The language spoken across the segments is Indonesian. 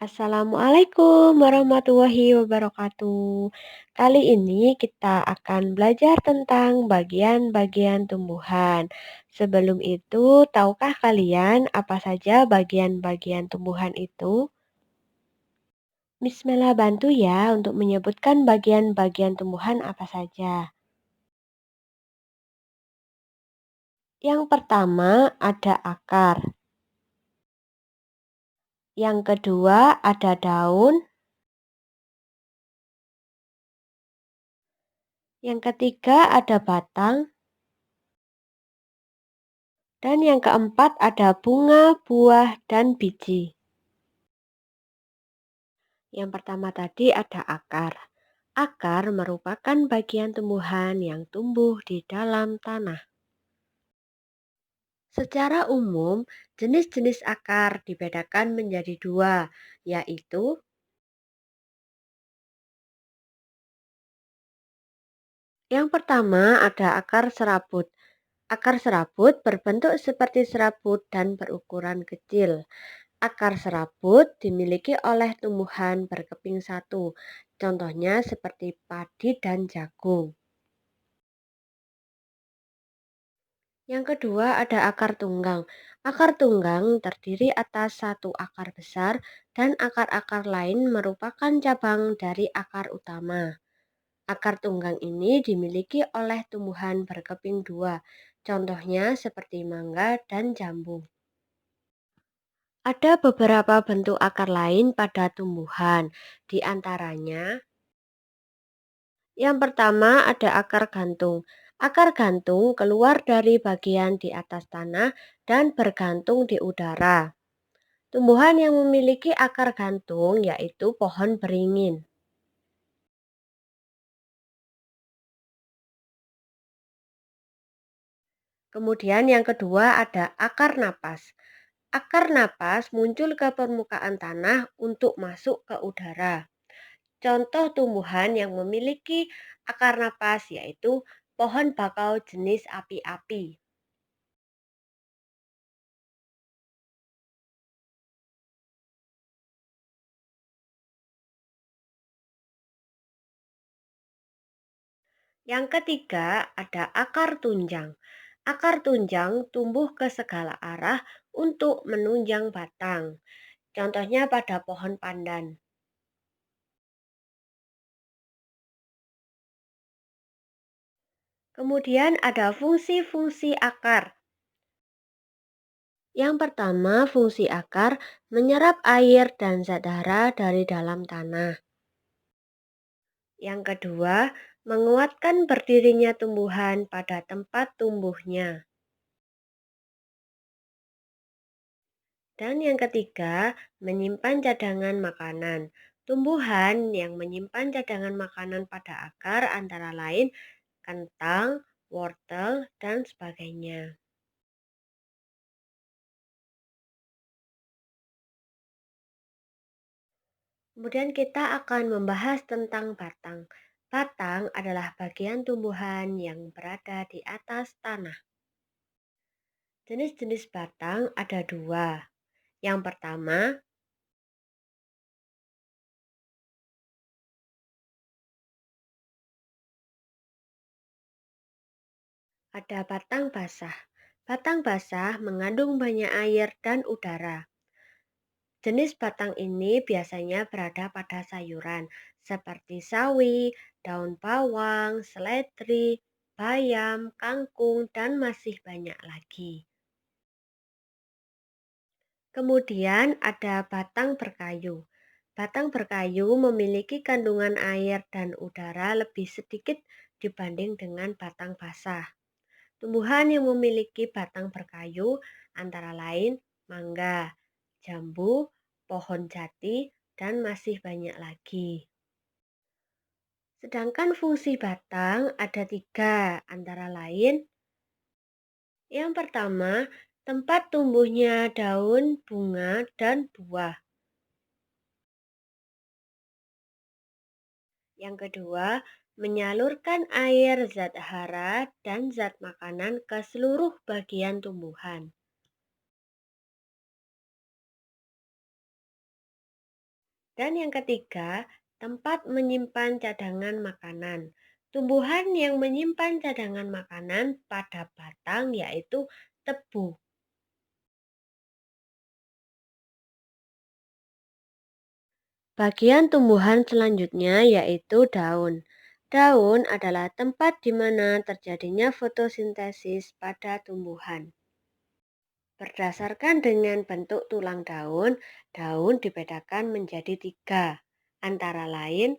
Assalamualaikum warahmatullahi wabarakatuh. Kali ini kita akan belajar tentang bagian-bagian tumbuhan. Sebelum itu, tahukah kalian apa saja bagian-bagian tumbuhan itu? Bismillah bantu ya untuk menyebutkan bagian-bagian tumbuhan apa saja. Yang pertama ada akar, yang kedua ada daun, yang ketiga ada batang, dan yang keempat ada bunga, buah, dan biji. Yang pertama tadi ada akar. Akar merupakan bagian tumbuhan yang tumbuh di dalam tanah. Secara umum, jenis-jenis akar dibedakan menjadi dua, yaitu yang pertama ada akar serabut. Akar serabut berbentuk seperti serabut dan berukuran kecil. Akar serabut dimiliki oleh tumbuhan berkeping satu, contohnya seperti padi dan jagung. Yang kedua ada akar tunggang. Akar tunggang terdiri atas satu akar besar dan akar-akar lain merupakan cabang dari akar utama. Akar tunggang ini dimiliki oleh tumbuhan berkeping dua, contohnya seperti mangga dan jambu. Ada beberapa bentuk akar lain pada tumbuhan, di antaranya yang pertama ada akar gantung. Akar gantung keluar dari bagian di atas tanah dan bergantung di udara. Tumbuhan yang memiliki akar gantung yaitu pohon beringin. Kemudian yang kedua ada akar napas. Akar napas muncul ke permukaan tanah untuk masuk ke udara. Contoh tumbuhan yang memiliki akar napas yaitu pohon bakau jenis api-api. Yang ketiga ada akar tunjang. Akar tunjang tumbuh ke segala arah untuk menunjang batang. Contohnya pada pohon pandan. Kemudian ada fungsi-fungsi akar. Yang pertama, fungsi akar menyerap air dan zat hara dari dalam tanah. Yang kedua, menguatkan berdirinya tumbuhan pada tempat tumbuhnya. Dan yang ketiga, menyimpan cadangan makanan. Tumbuhan yang menyimpan cadangan makanan pada akar antara lain kentang, wortel, dan sebagainya. Kemudian kita akan membahas tentang batang. Batang adalah bagian tumbuhan yang berada di atas tanah. Jenis-jenis batang ada dua. Yang pertama, ada batang basah. Batang basah mengandung banyak air dan udara. Jenis batang ini biasanya berada pada sayuran seperti sawi, daun bawang, seledri, bayam, kangkung, dan masih banyak lagi. Kemudian ada batang berkayu. Batang berkayu memiliki kandungan air dan udara lebih sedikit dibanding dengan batang basah. Tumbuhan yang memiliki batang berkayu antara lain mangga, jambu, pohon jati, dan masih banyak lagi. Sedangkan fungsi batang ada tiga, antara lain yang pertama, tempat tumbuhnya daun, bunga, dan buah. Yang kedua, menyalurkan air, zat hara, dan zat makanan ke seluruh bagian tumbuhan. Dan yang ketiga, tempat menyimpan cadangan makanan. Tumbuhan yang menyimpan cadangan makanan pada batang yaitu tebu. Bagian tumbuhan selanjutnya yaitu daun. Daun adalah tempat di mana terjadinya fotosintesis pada tumbuhan. Berdasarkan dengan bentuk tulang daun, daun dibedakan menjadi tiga. Antara lain,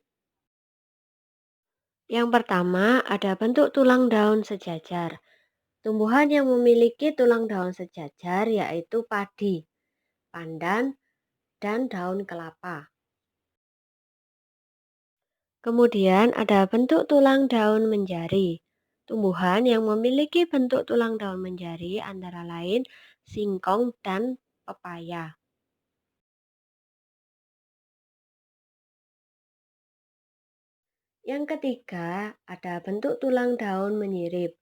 yang pertama ada bentuk tulang daun sejajar. Tumbuhan yang memiliki tulang daun sejajar yaitu padi, pandan, dan daun kelapa. Kemudian ada bentuk tulang daun menjari. Tumbuhan yang memiliki bentuk tulang daun menjari antara lain singkong dan pepaya. Yang ketiga, ada bentuk tulang daun menyirip.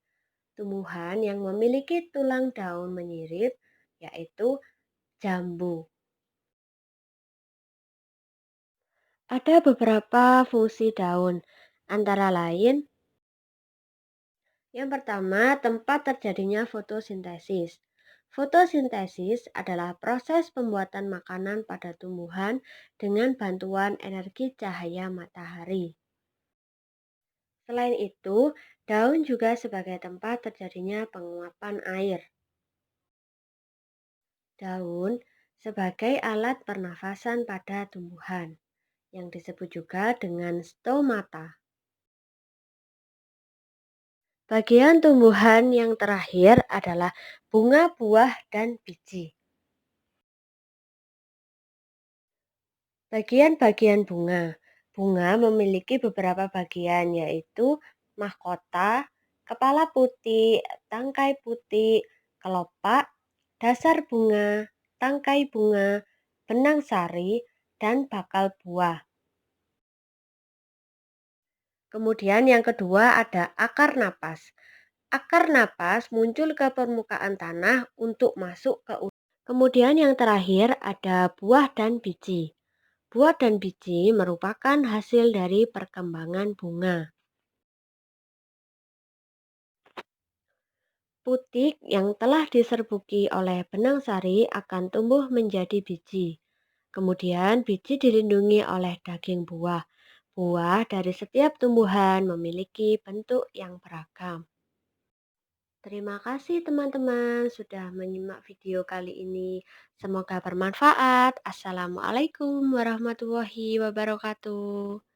Tumbuhan yang memiliki tulang daun menyirip yaitu jambu. Ada beberapa fungsi daun, antara lain yang pertama, tempat terjadinya fotosintesis. Fotosintesis adalah proses pembuatan makanan pada tumbuhan dengan bantuan energi cahaya matahari. Selain itu, daun juga sebagai tempat terjadinya penguapan air. Daun sebagai alat pernafasan pada tumbuhan, yang disebut juga dengan stomata. Bagian tumbuhan yang terakhir adalah bunga, buah, dan biji. Bagian-bagian bunga. Bunga memiliki beberapa bagian yaitu mahkota, kepala putih, tangkai putih, kelopak, dasar bunga, tangkai bunga, benang sari, dan bakal buah. Kemudian yang kedua ada akar napas. Akar napas muncul ke permukaan tanah untuk masuk ke udara. Kemudian yang terakhir ada buah dan biji. Buah dan biji merupakan hasil dari perkembangan bunga. Putik yang telah diserbuki oleh benang sari akan tumbuh menjadi biji. Kemudian biji dilindungi oleh daging buah. Buah dari setiap tumbuhan memiliki bentuk yang beragam. Terima kasih teman-teman sudah menyimak video kali ini. Semoga bermanfaat. Assalamualaikum warahmatullahi wabarakatuh.